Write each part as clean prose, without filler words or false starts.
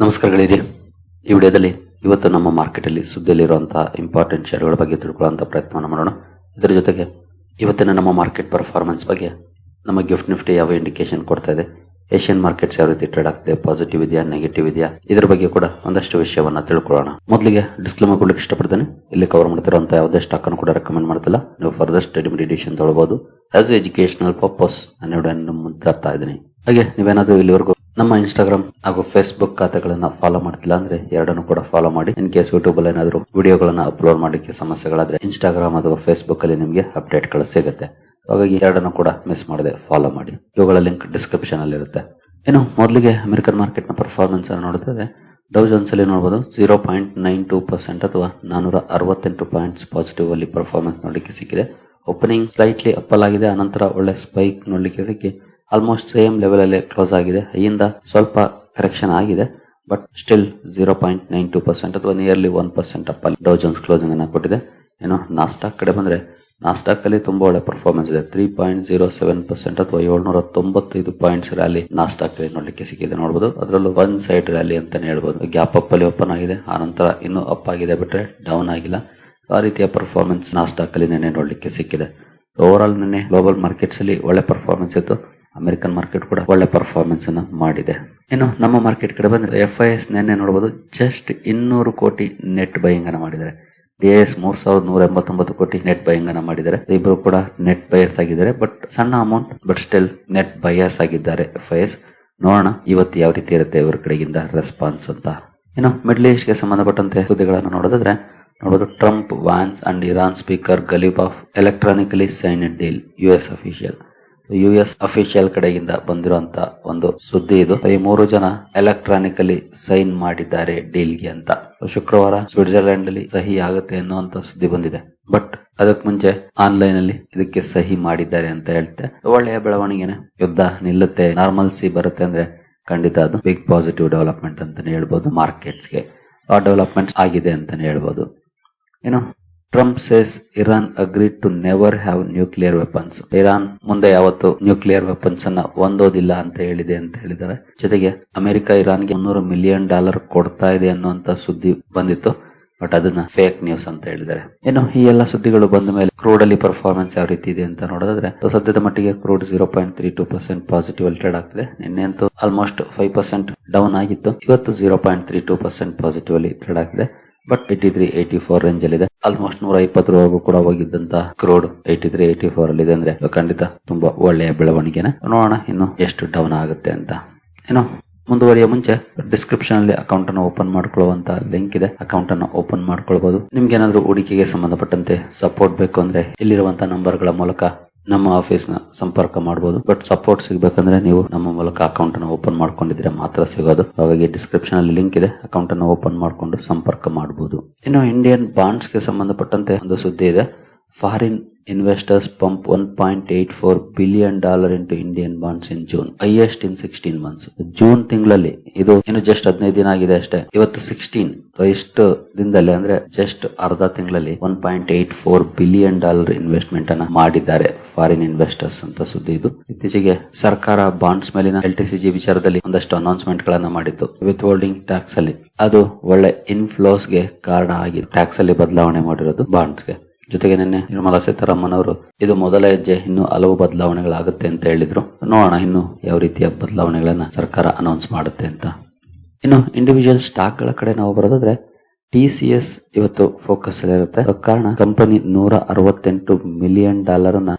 ನಮಸ್ಕಾರಗಳಿರಿ. ಈ ವಿಡಿಯೋದಲ್ಲಿ ಇವತ್ತು ನಮ್ಮ ಮಾರ್ಕೆಟಲ್ಲಿ ಸುದ್ದಿಯಲ್ಲಿರುವಂತಹ ಇಂಪಾರ್ಟೆಂಟ್ ಶೇರ್ಗಳ ಬಗ್ಗೆ ತಿಳ್ಕೊಳ್ಳುವಂಥ ಪ್ರಯತ್ನವನ್ನು ಮಾಡೋಣ. ಇದರ ಜೊತೆಗೆ ಇವತ್ತಿನ ನಮ್ಮ ಮಾರ್ಕೆಟ್ ಪರ್ಫಾರ್ಮೆನ್ಸ್ ಬಗ್ಗೆ ನಮ್ಮ ಗಿಫ್ಟ್ ನಿಫ್ಟಿ ಯಾವ ಇಂಡಿಕೇಶನ್ ಕೊಡ್ತಾ ಇದೆ, ಏಷ್ಯನ್ ಮಾರ್ಕೆಟ್ಸ್ ಯಾವ ರೀತಿ ಟ್ರೇಡ್ ಆಗ್ತಿದೆ, ಪಾಸಿಟಿವ್ ಇದೆಯಾ ನೆಗೆಟಿವ್ ಇದೆಯಾ, ಇದರ ಬಗ್ಗೆ ಕೂಡ ಒಂದಷ್ಟು ವಿಷಯವನ್ನ ತಿಳ್ಕೊಳ್ಳೋಣ. ಮೊದಲಿಗೆ ಡಿಸ್ಕ್ಲೇಮರ್ ಕೊಡ್ಲಿಕ್ಕೆ ಇಷ್ಟಪಡ್ತೇನೆ. ಇಲ್ಲಿ ಕವರ್ ಮಾಡ್ತಿರುವಂಥ ಯಾವುದೇ ಸ್ಟಾಕ್ ಅನ್ನು ಕೂಡ ರೆಕಮೆಂಡ್ ಮಾಡ್ತಿಲ್ಲ. ನೀವು ಫರ್ದರ್ ಸ್ಟಡಿ ಮೆಡಿಟೇಷನ್ ತಗೊಳ್ಬಹುದು. ಆಸ್ ಎಜುಕೇಶನಲ್ ಪರ್ಪಸ್ ನಾನು ಮುಂದೆ ತರ್ತಾ ಇದ್ದೀನಿ. ಹಾಗೆ ನೀವೇನಾದ್ರೂ ಇಲ್ಲಿವರೆಗೂ ನಮ್ಮ ಇನ್ಸ್ಟಾಗ್ರಾಮ್ ಹಾಗೂ ಫೇಸ್ಬುಕ್ ಖಾತೆಗಳನ್ನ ಫಾಲೋ ಮಾಡ್ತಿಲ್ಲ ಅಂದ್ರೆ ಎರಡನ್ನು ಕೂಡ ಫಾಲೋ ಮಾಡಿ. ಇನ್ ಕೇಸ್ ಯೂಟ್ಯೂಬ್ ಅಲ್ಲಿ ಏನಾದ್ರು ವಿಡಿಯೋಗಳನ್ನ ಅಪ್ಲೋಡ್ ಮಾಡಲಿಕ್ಕೆ ಸಮಸ್ಯೆಗಳಾದ್ರೆ ಇನ್ಸ್ಟಾಗ್ರಾಮ್ ಅಥವಾ ಫೇಸ್ಬುಕ್ ಅಲ್ಲಿ ನಿಮಗೆ ಅಪ್ಡೇಟ್ಗಳು ಸಿಗುತ್ತೆ. ಹಾಗಾಗಿ ಎರಡನ್ನು ಕೂಡ ಮಿಸ್ ಮಾಡದೆ ಫಾಲೋ ಮಾಡಿ. ಇವುಗಳ ಲಿಂಕ್ ಡಿಸ್ಕ್ರಿಪ್ಷನ್ ಅಲ್ಲಿ ಇರುತ್ತೆ. ಇನ್ನು ಮೊದಲಿಗೆ ಅಮೆರಿಕನ್ ಮಾರ್ಕೆಟ್ ನ ಪರ್ಫಾರ್ಮೆನ್ಸ್ ಅನ್ನು ನೋಡಿದ್ರೆ ಡೌ ಜೋನ್ಸ್ ಅಲ್ಲಿ ನೋಡಬಹುದು 0.92% ಅಥವಾ 468 ಪಾಯಿಂಟ್ಸ್ ಪಾಸಿಟಿವ್ ಅಲ್ಲಿ ಪರ್ಫಾರ್ಮೆನ್ಸ್ ನೋಡಲಿಕ್ಕೆ ಸಿಕ್ಕಿದೆ. ಓಪನಿಂಗ್ ಸ್ಲೈಟ್ಲಿ ಅಪ್ಪಲ್ ಆಗಿದೆ, ಅನಂತರ ಒಳ್ಳೆ ಸ್ಪೈಕ್ ನೋಡಲಿಕ್ಕೆ ಸಿಕ್ಕಿ ಆಲ್ಮೋಸ್ಟ್ ಸೇಮ್ ಲೆವೆಲ್ ಅಲ್ಲಿ ಕ್ಲೋಸ್ ಆಗಿದೆ. ಹೈಯಿಂದ ಸ್ವಲ್ಪ ಕರೆಕ್ಷನ್ ಆಗಿದೆ, ಬಟ್ ಸ್ಟಿಲ್ 0.92% ಅಥವಾ ನಿಯರ್ಲಿ 1% ಅಪ್ ಅಲ್ಲಿ ಡೌ ಜೋನ್ಸ್ ಕ್ಲೋಸಿಂಗ್ ಅನ್ನ ಕೊಟ್ಟಿದೆ. ಏನು ನಾಸ್ಟಾಕ್ ಕಡೆ ಬಂದ್ರೆ ನಾಸ್ಟಾಕ್ ಅಲ್ಲಿ ತುಂಬಾ ಒಳ್ಳೆ ಪರ್ಫಾರ್ಮೆನ್ಸ್ ಇದೆ. 3.07% ಅಥವಾ 795 ಪಾಯಿಂಟ್ಸ್ ರ್ಯಾಲಿ ನಾಸ್ಟಾಕ್ ಅಲ್ಲಿ ನೋಡ್ಲಿಕ್ಕೆ ಸಿಕ್ಕಿದೆ. ನೋಡಬಹುದು ಅದರಲ್ಲೂ ಒನ್ ಸೈಡ್ ರ್ಯಾಲಿ ಅಂತಾನೆ ಹೇಳ್ಬೋದು. ಗ್ಯಾಪ್ ಅಪ್ ಅಲ್ಲಿ ಓಪನ್ ಆಗಿದೆ, ಆನಂತರ ಇನ್ನೂ ಅಪ್ ಆಗಿದೆ, ಬಿಟ್ರೆ ಡೌನ್ ಆಗಿಲ್ಲ. ಆ ರೀತಿಯ ಪರ್ಫಾರ್ಮೆನ್ಸ್ ನಾಸ್ಟಾಕ್ ಅಲ್ಲಿ ನೆನ್ನೆ ನೋಡ್ಲಿಕ್ಕೆ ಸಿಕ್ಕಿದೆ. ಓವರ್ ಆಲ್ ನೆನ್ನೆ ಗ್ಲೋಬಲ್ ಮಾರ್ಕೆಟ್ಸ್ ಅಲ್ಲಿ ಒಳ್ಳೆ ಪರ್ಫಾರ್ಮೆನ್ಸ್ ಇತ್ತು. ಅಮೆರಿಕನ್ ಮಾರ್ಕೆಟ್ ಕೂಡ ಒಳ್ಳೆ ಪರ್ಫಾರ್ಮೆನ್ಸ್ ಅನ್ನು ಮಾಡಿದೆ. ಇನ್ನು ನಮ್ಮ ಮಾರ್ಕೆಟ್ ಕಡೆ ಬಂದ್ರೆ FIS ನೆನ್ನೆ ನೋಡಬಹುದು ಜಸ್ಟ್ 200 ಕೋಟಿ ನೆಟ್ ಬೈಯಿಂಗ್ ಅನ್ನ ಮಾಡಿದ್ದಾರೆ. DIS 3189 ಕೋಟಿ ನೆಟ್ ಬೈಯಿಂಗ್ ಅನ್ನ ಮಾಡಿದ್ದಾರೆ. ಇಬ್ಬರು ಕೂಡ ನೆಟ್ ಬೈಯರ್ಸ್ ಆಗಿದ್ದಾರೆ, ಬಟ್ ಸಣ್ಣ amount, but still net buyers ಆಗಿದ್ದಾರೆ FIS. ನೋಡೋಣ ಇವತ್ತು ಯಾವ ರೀತಿ ಇರುತ್ತೆ ಇವರ ಕಡೆಗಿಂದ ರೆಸ್ಪಾನ್ಸ್ ಅಂತ. ಇನ್ನು ಮಿಡ್ಲ್ ಈಸ್ಟ್ ಗೆ ಸಂಬಂಧಪಟ್ಟಂತೆ ಸುದ್ದಿಗಳನ್ನು ನೋಡೋದಾದ್ರೆ ನೋಡಬಹುದು Trump, Vance and Iran speaker Ghalibaf electronically sign deal. US official ಕಡೆಯಿಂದ ಬಂದಿರುವಂತ ಒಂದು ಸುದ್ದಿ ಇದು. ಈ 3 ಜನ ಎಲೆಕ್ಟ್ರಾನಿಕಲಿ ಸೈನ್ ಮಾಡಿದ್ದಾರೆ ಡೀಲ್ಗೆ ಅಂತ. ಶುಕ್ರವಾರ ಸ್ವಿಟ್ಜರ್ಲೆಂಡ್ ಅಲ್ಲಿ ಸಹಿ ಆಗುತ್ತೆ ಅನ್ನುವಂತ ಸುದ್ದಿ ಬಂದಿದೆ, ಬಟ್ ಅದಕ್ಕೆ ಮುಂಚೆ ಆನ್ಲೈನ್ ಅಲ್ಲಿ ಇದಕ್ಕೆ ಸಹಿ ಮಾಡಿದ್ದಾರೆ ಅಂತ ಹೇಳ್ತೆ. ಒಳ್ಳೆಯ ಬೆಳವಣಿಗೆನೆ. ಯುದ್ಧ ನಿಲ್ಲುತ್ತೆ, ನಾರ್ಮಲ್ಸಿ ಬರುತ್ತೆ ಅಂದ್ರೆ ಖಂಡಿತ ಅದು ಬಿಗ್ ಪಾಸಿಟಿವ್ ಡೆವಲಪ್ಮೆಂಟ್ ಅಂತಾನೆ ಹೇಳ್ಬೋದು. ಮಾರ್ಕೆಟ್ಸ್ಗೆ ಆ ಡೆವಲಪ್ಮೆಂಟ್ಸ್ ಆಗಿದೆ ಅಂತಾನೆ ಹೇಳ್ಬೋದು. ಏನು Trump says Iran agreed to never have nuclear weapons. Iran ಮುಂದೆ ಯಾವತ್ತು ನ್ಯೂಕ್ಲಿಯರ್ ವೆಪನ್ಸ್ ಅನ್ನ ಹೊಂದೋದಿಲ್ಲ ಅಂತ ಹೇಳಿದೆ ಅಂತ ಹೇಳಿದ್ದಾರೆ. ಜೊತೆಗೆ ಅಮೆರಿಕ ಇರಾನ್ಗೆ $300 ಮಿಲಿಯನ್ ಕೊಡ್ತಾ ಇದೆ ಅನ್ನುವಂತ ಸುದ್ದಿ ಬಂದಿತ್ತು, ಬಟ್ ಅದನ್ನ ಫೇಕ್ ನ್ಯೂಸ್ ಅಂತ ಹೇಳಿದ್ದಾರೆ. ಏನು ಈ ಎಲ್ಲ ಸುದ್ದಿಗಳು ಬಂದ ಮೇಲೆ ಕ್ರೂಡ್ ಅಲ್ಲಿ ಪರ್ಫಾರ್ಮೆನ್ಸ್ ಯಾವ ರೀತಿ ಇದೆ ಅಂತ ನೋಡಿದ್ರೆ ಸದ್ಯದ ಮಟ್ಟಿಗೆ ಕ್ರೂಡ್ 0.32% ಪಾಸಿಟಿವ್ ಅಲ್ಲಿ ಟ್ರೇಡ್ ಆಗ್ತಿದೆ. ನಿನ್ನೆ ಅಂತೂ ಆಲ್ಮೋಸ್ಟ್ 5% ಡೌನ್ ಆಗಿತ್ತು. ಇವತ್ತು 0.32% ಪಾಸಿಟಿವ್ ಅಲ್ಲಿ ಟ್ರೇಡ್ ಆಗ್ತಿದೆ, ಬಟ್ 83-84 ರೇಂಜ್ ಅಲ್ಲಿ ಇದೆ. ಆಲ್ಮೋಸ್ಟ್ 120 ವರೆಗೂ ಕೂಡ ಹೋಗಿದ್ದಂತ ಕ್ರೂಡ್ 83-84 ಅಲ್ಲಿ ಇದೆ ಅಂದ್ರೆ ಖಂಡಿತ ತುಂಬಾ ಒಳ್ಳೆಯ ಬೆಳವಣಿಗೆನೆ. ನೋಡೋಣ ಇನ್ನು ಎಷ್ಟು ಡೌನ್ ಆಗುತ್ತೆ ಅಂತ. ಇನ್ನು ಮುಂದುವರಿಯ ಮುಂಚೆ ಡಿಸ್ಕ್ರಿಪ್ಷನ್ ಅಲ್ಲಿ ಅಕೌಂಟ್ ಅನ್ನು ಓಪನ್ ಮಾಡ್ಕೊಳ್ಳುವಂತ ಲಿಂಕ್ ಇದೆ, ಅಕೌಂಟ್ ಅನ್ನು ಓಪನ್ ಮಾಡ್ಕೊಳ್ಬಹುದು. ನಿಮ್ಗೆ ಏನಾದ್ರೂ ಹೂಡಿಕೆಗೆ ಸಂಬಂಧಪಟ್ಟಂತೆ ಸಪೋರ್ಟ್ ಬೇಕು ಅಂದ್ರೆ ಇಲ್ಲಿರುವಂತಹ ನಂಬರ್ ಗಳ ಮೂಲಕ ನಮ್ಮ ಆಫೀಸ್ ನ ಸಂಪರ್ಕ ಮಾಡಬಹುದು. ಬಟ್ ಸಪೋರ್ಟ್ ಸಿಗಬೇಕಂದ್ರೆ ನೀವು ನಮ್ಮ ಮೂಲಕ ಅಕೌಂಟ್ ಅನ್ನು ಓಪನ್ ಮಾಡ್ಕೊಂಡಿದ್ರೆ ಮಾತ್ರ ಸಿಗೋದು. ಹಾಗಾಗಿ ಡಿಸ್ಕ್ರಿಪ್ಷನ್ ಅಲ್ಲಿ ಲಿಂಕ್ ಇದೆ, ಅಕೌಂಟ್ ಅನ್ನು ಓಪನ್ ಮಾಡ್ಕೊಂಡು ಸಂಪರ್ಕ ಮಾಡಬಹುದು. ಇನ್ನು ಇಂಡಿಯನ್ ಬಾಂಡ್ಸ್ ಗೆ ಸಂಬಂಧಪಟ್ಟಂತೆ ಒಂದು ಸುದ್ದಿ ಇದೆ. Foreign investors pump $1.84 billion into Indian bonds in June, highest in 16 months. June ತಿಂಗಳಲ್ಲಿ ಇದು ಇನ್ನು ಜಸ್ಟ್ 15 ದಿನ ಆಗಿದೆ ಅಷ್ಟೇ. ಇವತ್ತು 16, ಇಷ್ಟು ದಿನದಲ್ಲಿ ಅಂದ್ರೆ ಜಸ್ಟ್ ಅರ್ಧ ತಿಂಗಳಲ್ಲಿ $1.84 ಬಿಲಿಯನ್ ಇನ್ವೆಸ್ಟ್ಮೆಂಟ್ ಅನ್ನ ಮಾಡಿದ್ದಾರೆ ಫಾರಿನ್ ಇನ್ವೆಸ್ಟರ್ಸ್ ಅಂತ ಸುದ್ದಿ ಇದು. ಇತ್ತೀಚೆಗೆ ಸರ್ಕಾರ ಬಾಂಡ್ಸ್ ಮೇಲಿನ LTCG ವಿಚಾರದಲ್ಲಿ ಒಂದಷ್ಟು ಅನೌನ್ಸ್ಮೆಂಟ್ ಗಳನ್ನ ಮಾಡಿತ್ತು. ವಿತ್ ಹೋಲ್ಡಿಂಗ್ ಟ್ಯಾಕ್ಸ್ ಅಲ್ಲಿ ಅದು ಒಳ್ಳೆ ಇನ್ಫ್ಲೋಸ್ ಗೆ ಕಾರಣ ಆಗಿ ಟ್ಯಾಕ್ಸ್ ಅಲ್ಲಿ ಬದಲಾವಣೆ ಮಾಡಿರೋದು ಬಾಂಡ್ಸ್ ಗೆ. ಜೊತೆಗೆ ನಿನ್ನೆ ನಿರ್ಮಲಾ ಸೀತಾರಾಮನ್ ಅವರು ಇದು ಮೊದಲ ಹೆಜ್ಜೆ, ಇನ್ನು ಹಲವು ಬದಲಾವಣೆಗಳಾಗುತ್ತೆ ಅಂತ ಹೇಳಿದ್ರು. ನೋಡೋಣ ಇನ್ನು ಯಾವ ರೀತಿಯ ಬದಲಾವಣೆಗಳನ್ನ ಸರ್ಕಾರ ಅನೌನ್ಸ್ ಮಾಡುತ್ತೆ ಅಂತ. ಇನ್ನು ಇಂಡಿವಿಜುವಲ್ ಸ್ಟಾಕ್ ಗಳ ಕಡೆ ನಾವು ಬರೋದಾದ್ರೆ TCS ಇವತ್ತು ಫೋಕಸ್ ಅಲ್ಲಿ ಇರುತ್ತೆ. ಕಾರಣ ಕಂಪನಿ $168 ಮಿಲಿಯನ್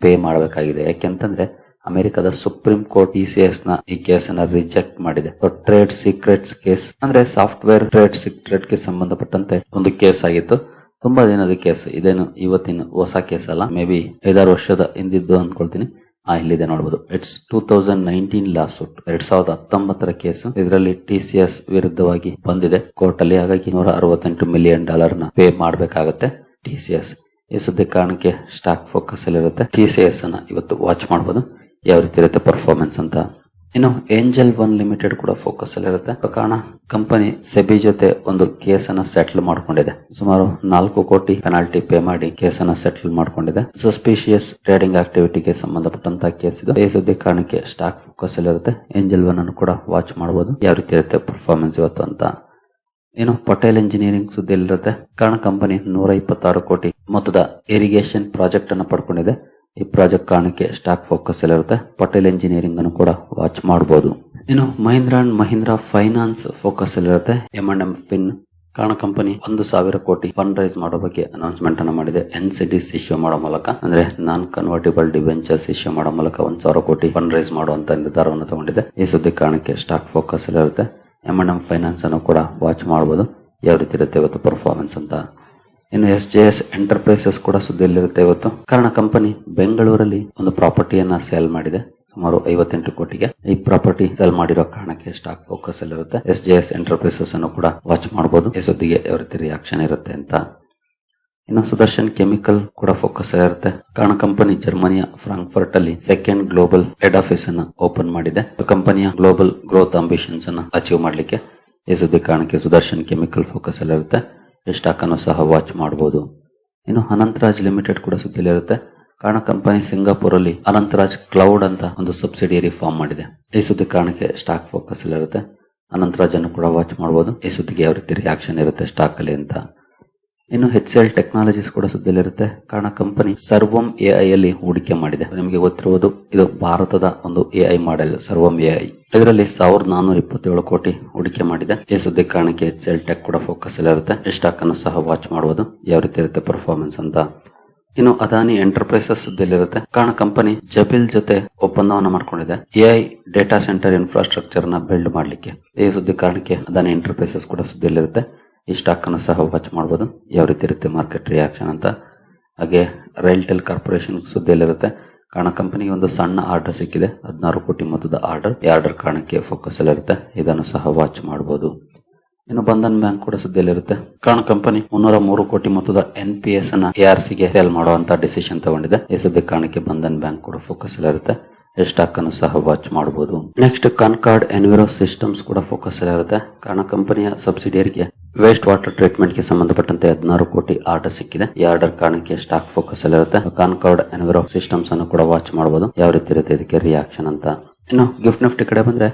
ಪೇ ಮಾಡಬೇಕಾಗಿದೆ. ಯಾಕೆಂತಂದ್ರೆ ಅಮೆರಿಕದ ಸುಪ್ರೀಂ ಕೋರ್ಟ್ TCS ನ ಈ ಕೇಸ್ ಅನ್ನ ರಿಜೆಕ್ಟ್ ಮಾಡಿದೆ. ಟ್ರೇಡ್ ಸೀಕ್ರೆಟ್ಸ್ ಕೇಸ್ ಅಂದ್ರೆ ಸಾಫ್ಟ್ವೇರ್ ಟ್ರೇಡ್ ಸೀಕ್ರೆಟ್ ಗೆ ಸಂಬಂಧಪಟ್ಟಂತೆ ಒಂದು ಕೇಸ್ ಆಗಿತ್ತು. ತುಂಬಾ ದಿನದ ಕೇಸ್, ಇದೇನು ಇವತ್ತಿನ ಹೊಸ ಕೇಸ್ ಅಲ್ಲ, ಮೇ ಬಿ 5-6 ವರ್ಷದ ಹಿಂದಿದ್ದು ಅನ್ಕೊಳ್ತೀನಿ. ಇಲ್ಲಿದೆ ನೋಡಬಹುದು. It's 2019 ಲಾಸೂಟ್, 2019 case. ಇದರಲ್ಲಿ TCS ವಿರುದ್ಧವಾಗಿ ಬಂದಿದೆ ಕೋರ್ಟ್ ಅಲ್ಲಿ. ಹಾಗಾಗಿ $168 ಮಿಲಿಯನ್ ಪೇ ಮಾಡಬೇಕಾಗುತ್ತೆ TCS. ಈ ಸುದ್ದಿ ಕಾರಣಕ್ಕೆ ಸ್ಟಾಕ್ ಫೋಕಸ್ ಅಲ್ಲಿ ಇರುತ್ತೆ. TCS ಅನ್ನ ಇವತ್ತು ವಾಚ್ ಮಾಡಬಹುದು ಯಾವ ರೀತಿ ಇರುತ್ತೆ ಪರ್ಫಾರ್ಮೆನ್ಸ್ ಅಂತ. ಇನ್ನು ಏಂಜಲ್ ಒನ್ ಲಿಮಿಟೆಡ್ ಕೂಡ ಫೋಕಸ್ ಅಲ್ಲಿ ಇರುತ್ತೆ. ಕಾರಣ ಕಂಪನಿ ಸೆಬಿ ಜೊತೆ ಒಂದು ಕೇಸನ್ನ ಸೆಟಲ್ ಮಾಡ್ಕೊಂಡಿದೆ. ಸುಮಾರು 4 ಕೋಟಿ ಪೆನಾಲ್ಟಿ ಪೇ ಮಾಡಿ ಕೇಸನ್ನ ಸೆಟಲ್ ಮಾಡ್ಕೊಂಡಿದೆ. ಸಸ್ಪಿಷಿಯಸ್ ಟ್ರೇಡಿಂಗ್ ಆಕ್ಟಿವಿಟಿಗೆ ಸಂಬಂಧಪಟ್ಟಂತಹ ಕೇಸ್ ಇದು. ಈ ಸುದ್ದಿ ಕಾರಣಕ್ಕೆ ಸ್ಟಾಕ್ ಫೋಕಸ್ ಅಲ್ಲಿ ಇರುತ್ತೆ. ಏಂಜಲ್ ಒನ್ ಅನ್ನು ಕೂಡ ವಾಚ್ ಮಾಡಬಹುದು, ಯಾವ ರೀತಿ ಇರುತ್ತೆ ಪರ್ಫಾರ್ಮೆನ್ಸ್ ಇವತ್ತು ಅಂತ. ಇನ್ನು ಪಟೇಲ್ ಇಂಜಿನಿಯರಿಂಗ್ ಸುದ್ದಿಯಲ್ಲಿರುತ್ತೆ. ಕಾರಣ ಕಂಪನಿ 126 ಕೋಟಿ ಮೊತ್ತದ ಇರಿಗೇಷನ್ ಪ್ರಾಜೆಕ್ಟ್ ಅನ್ನು ಪಡ್ಕೊಂಡಿದೆ. ಈ ಪ್ರಾಜೆಕ್ಟ್ ಕಾರಣಕ್ಕೆ ಸ್ಟಾಕ್ ಫೋಕಸ್ ಅಲ್ಲಿರುತ್ತೆ. ಪಟೇಲ್ ಇಂಜಿನಿಯರಿಂಗ್ ಅನ್ನು ಕೂಡ ವಾಚ್ ಮಾಡಬಹುದು. ಇನ್ನು Mahindra and Mahindra finance focus ಅಲ್ಲಿರುತ್ತೆ. M&M ಫಿನ್ ಕಾರಣ ಕಂಪನಿ 1,000 ಕೋಟಿ ಫಂಡ್ ರೈಸ್ ಮಾಡೋ ಬಗ್ಗೆ ಅನೌನ್ಸ್ಮೆಂಟ್ ಅನ್ನು ಮಾಡಿದೆ. NCDs ಇಶ್ಯೂ ಮಾಡೋ ಮೂಲಕ, ಅಂದ್ರೆ ನಾನ್ ಕನ್ವರ್ಟಿಬಲ್ ಡಿಬೆಂಚರ್ಸ್ ಇಶ್ಯೂ ಮಾಡೋ ಮೂಲಕ 1,000 ಕೋಟಿ ಫಂಡ್ ರೈಸ್ ಮಾಡುವಂತ ನಿರ್ಧಾರವನ್ನು ತಗೊಂಡಿದೆ. ಈ ಸುದ್ದಿ ಕಾರಣಕ್ಕೆ ಸ್ಟಾಕ್ ಫೋಕಸ್ ಅಲ್ಲಿರುತ್ತೆ. M&M ಫೈನಾನ್ಸ್ ಅನ್ನು ಕೂಡ ವಾಚ್ ಮಾಡಬಹುದು, ಯಾವ ರೀತಿ ಇರುತ್ತೆ ಇವತ್ತು ಪರ್ಫಾರ್ಮೆನ್ಸ್ ಅಂತ. ಇನ್ನು SJS ಎಂಟರ್ಪ್ರೈಸಸ್ ಕೂಡ ಸುದ್ದಿಯಲ್ಲಿರುತ್ತೆ ಇವತ್ತು. ಕಾರಣ ಕಂಪನಿ ಬೆಂಗಳೂರಲ್ಲಿ ಒಂದು ಪ್ರಾಪರ್ಟಿಯನ್ನ ಸೇಲ್ ಮಾಡಿದೆ ಸುಮಾರು 58 ಕೋಟಿಗೆ. ಈ ಪ್ರಾಪರ್ಟಿ ಸೇಲ್ ಮಾಡಿರೋ ಕಾರಣಕ್ಕೆ ಸ್ಟಾಕ್ ಫೋಕಸ್ ಅಲ್ಲಿರುತ್ತೆ. SJS ಎಂಟರ್ಪ್ರೈಸಸ್ ಅನ್ನು ಕೂಡ ವಾಚ್ ಮಾಡಬಹುದು, ಈ ಸುದ್ದಿಗೆ ಯಾವ ರೀತಿ ರಿಯಾಕ್ಷನ್ ಇರುತ್ತೆ ಅಂತ. ಇನ್ನು ಸುದರ್ಶನ್ ಕೆಮಿಕಲ್ ಕೂಡ ಫೋಕಸ್ ಆಗಿರುತ್ತೆ. ಕಾರಣ ಕಂಪನಿ ಜರ್ಮನಿಯ ಫ್ರಾಂಕ್ಫರ್ಟ್ ಅಲ್ಲಿ ಸೆಕೆಂಡ್ ಗ್ಲೋಬಲ್ ಹೆಡ್ ಆಫೀಸ್ ಅನ್ನ ಓಪನ್ ಮಾಡಿದೆ. ಕಂಪನಿಯ ಗ್ಲೋಬಲ್ ಗ್ರೋತ್ ಅಂಬಿಷನ್ಸ್ ಅನ್ನ ಅಚೀವ್ ಮಾಡಲಿಕ್ಕೆ ಈ ಸುದ್ದಿ ಕಾರಣಕ್ಕೆ ಸುದರ್ಶನ್ ಕೆಮಿಕಲ್ ಫೋಕಸ್ ಅಲ್ಲಿರುತ್ತೆ. ಈ ಸ್ಟಾಕ್ ಅನ್ನು ಸಹ ವಾಚ್ ಮಾಡಬಹುದು. ಇನ್ನು ಅನಂತರಾಜ್ ಲಿಮಿಟೆಡ್ ಕೂಡ ಸುದ್ದಿಯಲ್ಲಿರುತ್ತೆ. ಕಾರಣ ಕಂಪನಿ ಸಿಂಗಾಪುರ್ ಅಲ್ಲಿ ಅನಂತರಾಜ್ ಕ್ಲೌಡ್ ಅಂತ ಒಂದು ಸಬ್ಸಿಡಿಯರಿ ಫಾರ್ಮ್ ಮಾಡಿದೆ. ಈ ಸುದ್ದಿ ಕಾರಣಕ್ಕೆ ಸ್ಟಾಕ್ ಫೋಕಸ್ ಅಲ್ಲಿರುತ್ತೆ. ಅನಂತರಾಜ್ ಅನ್ನು ಕೂಡ ವಾಚ್ ಮಾಡಬಹುದು, ಈ ಸುದ್ದಿಗೆ ಯಾವ ರೀತಿ ರಿಯಾಕ್ಷನ್ ಇರುತ್ತೆ ಸ್ಟಾಕ್ ಅಲ್ಲಿ ಅಂತ. ಇನ್ನು HCL ಟೆಕ್ನಾಲಜೀಸ್ ಕೂಡ ಸುದ್ದಿಯಲ್ಲಿರುತ್ತೆ. ಕಾರಣ ಕಂಪನಿ ಸರ್ವಂ AI ಅಲ್ಲಿ ಹೂಡಿಕೆ ಮಾಡಿದೆ. ನಿಮಗೆ ಗೊತ್ತಿರುವುದು ಇದು ಭಾರತದ ಒಂದು AI ಮಾಡೆಲ್ ಸರ್ವಂ AI. ಇದರಲ್ಲಿ 1,427 ಕೋಟಿ ಹೂಡಿಕೆ ಮಾಡಿದೆ. ಈ ಸುದ್ದಿ ಕಾರಣಕ್ಕೆ HCL ಟೆಕ್ ಕೂಡ ಫೋಕಸ್ ಅಲ್ಲಿರುತ್ತೆ. ಈ ಸ್ಟಾಕ್ ಅನ್ನು ಸಹ ವಾಚ್ ಮಾಡಬಹುದು, ಯಾವ ರೀತಿ ಇರುತ್ತೆ ಪರ್ಫಾರ್ಮೆನ್ಸ್ ಅಂತ. ಇನ್ನು ಅದಾನಿ ಎಂಟರ್ಪ್ರೈಸಸ್ ಸುದ್ದಿಯಲ್ಲಿರುತ್ತೆ. ಕಾರಣ ಕಂಪನಿ ಜಬಿಲ್ ಜೊತೆ ಒಪ್ಪಂದವನ್ನು ಮಾಡ್ಕೊಂಡಿದೆ AI ಡೇಟಾ ಸೆಂಟರ್ ಇನ್ಫ್ರಾಸ್ಟ್ರಕ್ಚರ್ ನ ಬಿಲ್ಡ್ ಮಾಡ್ಲಿಕ್ಕೆ. ಈ ಸುದ್ದಿ ಕಾರಣಕ್ಕೆ ಅದಾನಿ ಎಂಟರ್ಪ್ರೈಸಸ್ ಕೂಡ ಸುದ್ದಿಯಲ್ಲಿರುತ್ತೆ. ಈ ಸ್ಟಾಕ್ ಅನ್ನು ಸಹ ವಾಚ್ ಮಾಡಬಹುದು, ಯಾವ ರೀತಿ ಇರುತ್ತೆ ಮಾರ್ಕೆಟ್ ರಿಯಾಕ್ಷನ್ ಅಂತ. ಹಾಗೆ ರೈಲ್ಟೆಲ್ ಕಾರ್ಪೊರೇಷನ್ ಸುದ್ದಿಯಲ್ಲಿರುತ್ತೆ. ಕಾರಣ ಕಂಪನಿಗೆ ಒಂದು ಸಣ್ಣ ಆರ್ಡರ್ ಸಿಕ್ಕಿದೆ, 16 ಕೋಟಿ ಮೊತ್ತದ ಆರ್ಡರ್. ಈ ಆರ್ಡರ್ ಕಾರಣಕ್ಕೆ ಫೋಕಸ್ ಅಲ್ಲಿರುತ್ತೆ, ಇದನ್ನು ಸಹ ವಾಚ್ ಮಾಡಬಹುದು. ಇನ್ನು ಬಂಧನ್ ಬ್ಯಾಂಕ್ ಕೂಡ ಸುದ್ದಿಯಲ್ಲಿರುತ್ತೆ. ಕಾರಣ ಕಂಪನಿ 303 ಕೋಟಿ ಮೊತ್ತದ NPS ಅನ್ನ ARC ಗೆ ಸೇಲ್ ಮಾಡುವಂತ ಡಿಸಿಷನ್ ತಗೊಂಡಿದೆ. ಈ ಸುದ್ದಿ ಕಾರಣಕ್ಕೆ ಬಂಧನ್ ಬ್ಯಾಂಕ್ ಕೂಡ ಫೋಕಸ್ ಅಲ್ಲಿರುತ್ತೆ. ಈ ಸ್ಟಾಕ್ ಅನ್ನು ಸಹ ವಾಚ್ ಮಾಡಬಹುದು. ನೆಕ್ಸ್ಟ್ ಕಾನ್ಕಾರ್ಡ್ ಎನ್ವಿರೋ ಸಿಸ್ಟಮ್ಸ್ ಕೂಡ ಫೋಕಸ್ ಅಲ್ಲಿರುತ್ತೆ. ಕಾರಣ ಕಂಪನಿಯ ಸಬ್ಸಿಡಿಯರಿಗೆ ವೇಸ್ಟ್ ವಾಟರ್ ಟ್ರೀಟ್ಮೆಂಟ್ ಗೆ ಸಂಬಂಧಪಟ್ಟಂತೆ 16 ಕೋಟಿ ಆರ್ಡರ್ ಸಿಕ್ಕಿದೆ. ಈ ಆರ್ಡರ್ ಕಾರಣಕ್ಕೆ ಸ್ಟಾಕ್ ಫೋಕಸ್ ಅಲ್ಲಿರುತ್ತೆ. ಕಾನ್ಕಾರ್ಡ್ ಎನ್ವಿರೋ ಸಿಸ್ಟಮ್ಸ್ ಅನ್ನು ಕೂಡ ವಾಚ್ ಮಾಡಬಹುದು, ಯಾವ ರೀತಿ ಇರುತ್ತೆ ಇದಕ್ಕೆ ರಿಯಾಕ್ಷನ್ ಅಂತ. ಇನ್ನು ಗಿಫ್ಟ್ ನಿಫ್ಟಿ ಕಡೆ ಬಂದ್ರೆ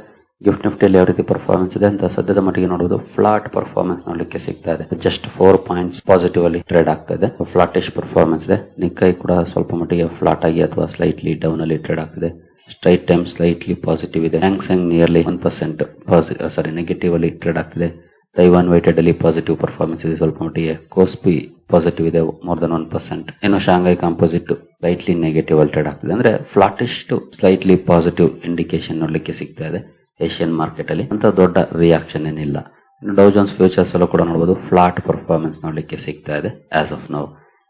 ಗಿಫ್ಟ್ ನಿಫ್ಟಿಯಲ್ಲಿ ಯಾವ ರೀತಿ ಪರ್ಫಾರ್ಮೆನ್ಸ್ ಇದೆ ಅಂತ ಸದ್ಯದ ಮಟ್ಟಿಗೆ ನೋಡಬಹುದು. ಫ್ಲಾಟ್ ಪರ್ಫಾರ್ಮೆನ್ಸ್ ನೋಡ್ಲಿಕ್ಕೆ ಸಿಗ್ತಾ ಇದೆ. ಜಸ್ಟ್ 4 ಪಾಯಿಂಟ್ಸ್ ಪಾಸಿಟಿವ್ ಅಲ್ಲಿ ಟ್ರೇಡ್ ಆಗ್ತಾ ಇದೆ. ಫ್ಲಾಟಿಶ್ ಪರ್ಫಾರ್ಮೆನ್ಸ್ ಇದೆ. ನಿಕ್ಕೈ ಕೂಡ ಸ್ವಲ್ಪ ಮಟ್ಟಿಗೆ ಫ್ಲಾಟ್ ಆಗಿ ಅಥವಾ ಸ್ಲೈಟ್ಲಿ ಡೌನ್ ಅಲ್ಲಿ ಟ್ರೇಡ್ ಆಗ್ತಿದೆ. ಸ್ಟ್ರೈಟ್ ಟೈಮ್ ಸ್ಲೈಟ್ಲಿ ಪಾಸಿಟಿವ್ ಇದೆ. ಹ್ಯಾಂಗ್ಸೆಂಗ್ ನಿಯರ್ಲಿ 1% ನೆಗೆಟಿವ್ ಅಲ್ಲಿ ಟ್ರೇಡ್ ಆಗ್ತಿದೆ. ತೈವಾನ್ ವೈಟೆಡ್ ಅಲ್ಲಿ ಪಾಸಿಟಿವ್ ಪರ್ಫಾರ್ಮೆನ್ಸ್ ಇದೆ ಸ್ವಲ್ಪ ಮಟ್ಟಿಗೆ. ಕೋಸ್ಪಿ ಪಾಸಿಟಿವ್ ಇದೆ ಮೋರ್ ದನ್ 1%. ಇನ್ನು ಶಾಂಘೈ ಕಾಂಪೋಸಿಟ್ ಸ್ಲೈಟ್ಲಿ ನೆಗೆಟಿವ್ ಅಲ್ಲಿ ಟ್ರೇಡ್ ಆಗ್ತಿದೆ. ಅಂದ್ರೆ flattish to slightly positive indication ನೋಡ್ಲಿಕ್ಕೆ ಸಿಗ್ತಾ ಇದೆ ಏಷ್ಯನ್ ಮಾರ್ಕೆಟ್ ಅಲ್ಲಿ. ಅಂತ ದೊಡ್ಡ ರಿಯಾಕ್ಷನ್ ಏನಿಲ್ಲ. ಇನ್ನು ಡೌ ಜೋನ್ಸ್ ಫ್ಯೂಚರ್ಸ್ ಅಲ್ಲೂ ಕೂಡ ನೋಡಬಹುದು ಫ್ಲಾಟ್ ಪರ್ಫಾರ್ಮೆನ್ಸ್ ನೋಡ್ಲಿಕ್ಕೆ ಸಿಗ್ತಾ ಇದೆ ಆಸ್ ಆಫ್ ನೌ.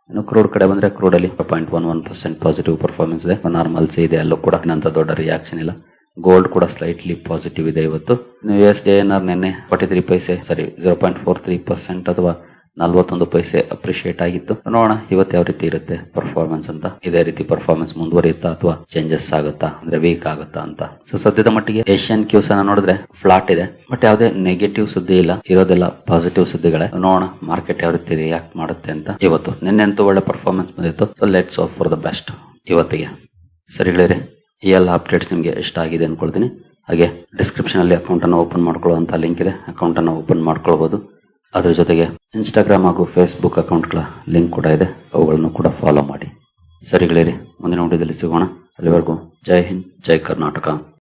ಇನ್ನು ಕ್ರೂಡ್ ಕಡೆ ಬಂದ್ರೆ ಕ್ರೂಡ್ ಅಲ್ಲಿ 0.11% ಪಾಸಿಟಿವ್ ಪರ್ಫಾರ್ಮೆನ್ಸ್ ಇದೆ. ನಾರ್ಮಲ್ಸ್ ಇದೆ, ಅಲ್ಲೂ ಕೂಡ ಇನ್ನಂತ ದೊಡ್ಡ ರಿಯಾಕ್ಷನ್ ಇಲ್ಲ. ಗೋಲ್ಡ್ ಕೂಡ ಸ್ಲೈಟ್ಲಿ ಪಾಸಿಟಿವ್ ಇದೆ ಇವತ್ತು. ಇನ್ನು USD ನಿನ್ನೆ 43 ಪೈಸೆ 0.43% ಅಥವಾ 41 ಪೈಸೆ ಅಪ್ರಿಶಿಯೇಟ್ ಆಗಿತ್ತು. ನೋಡೋಣ ಇವತ್ತು ಯಾವ ರೀತಿ ಇರುತ್ತೆ ಪರ್ಫಾರ್ಮೆನ್ಸ್ ಅಂತ. ಇದೇ ರೀತಿ ಪರ್ಫಾರ್ಮೆನ್ಸ್ ಮುಂದುವರಿಯುತ್ತಾ ಅಥವಾ ಚೇಂಜಸ್ ಆಗುತ್ತಾ, ಅಂದ್ರೆ ವೀಕ್ ಆಗುತ್ತಾ ಅಂತ. ಸೊ ಸದ್ಯದ ಮಟ್ಟಿಗೆ ಏಷ್ಯನ್ ಕ್ಯೂಸ್ ಅನ್ನ ನೋಡಿದ್ರೆ ಫ್ಲಾಟ್ ಇದೆ, ಬಟ್ ಯಾವುದೇ ನೆಗೆಟಿವ್ ಸುದ್ದಿ ಇಲ್ಲ, ಇರೋದೆಲ್ಲ ಪಾಸಿಟಿವ್ ಸುದ್ದಿಗಳೇ. ನೋಡೋಣ ಮಾರ್ಕೆಟ್ ಯಾವ ರೀತಿ ರಿಯಾಕ್ಟ್ ಮಾಡುತ್ತೆ ಅಂತ. ಇವತ್ತು ನಿನ್ನೆ ಅಂತೂ ಒಳ್ಳೆ ಪರ್ಫಾರ್ಮೆನ್ಸ್ ಬಂದಿತ್ತು. So let's hope for the best ಇವತ್ತಿಗೆ. ಸರಿ ಗೆಳೆಯರೆ, ಈ ಎಲ್ಲ ಅಪ್ಡೇಟ್ಸ್ ನಿಮಗೆ ಇಷ್ಟ ಆಗಿದೆ ಅನ್ಕೊಳ್ತೀನಿ. ಹಾಗೆ ಡಿಸ್ಕ್ರಿಪ್ಷನ್ ಅಲ್ಲಿ ಅಕೌಂಟ್ ಅನ್ನು ಓಪನ್ ಮಾಡ್ಕೊಳ್ಳುವಂತ ಲಿಂಕ್ ಇದೆ, ಅಕೌಂಟ್ ಅನ್ನು ಓಪನ್ ಮಾಡ್ಕೊಳ್ಬಹುದು. ಅದರ ಜೊತೆಗೆ ಇನ್ಸ್ಟಾಗ್ರಾಮ್ ಹಾಗೂ ಫೇಸ್ಬುಕ್ ಅಕೌಂಟ್ಗಳ ಲಿಂಕ್ ಕೂಡ ಇದೆ, ಅವುಗಳನ್ನು ಕೂಡ ಫಾಲೋ ಮಾಡಿ. ಸರಿ ಗೆಳೆಯರೆ, ಮುಂದಿನ ವಿಡಿಯೋದಲ್ಲಿ ಸಿಗೋಣ. ಅಲ್ಲಿವರೆಗೂ ಜೈ ಹಿಂದ್, ಜೈ ಕರ್ನಾಟಕ.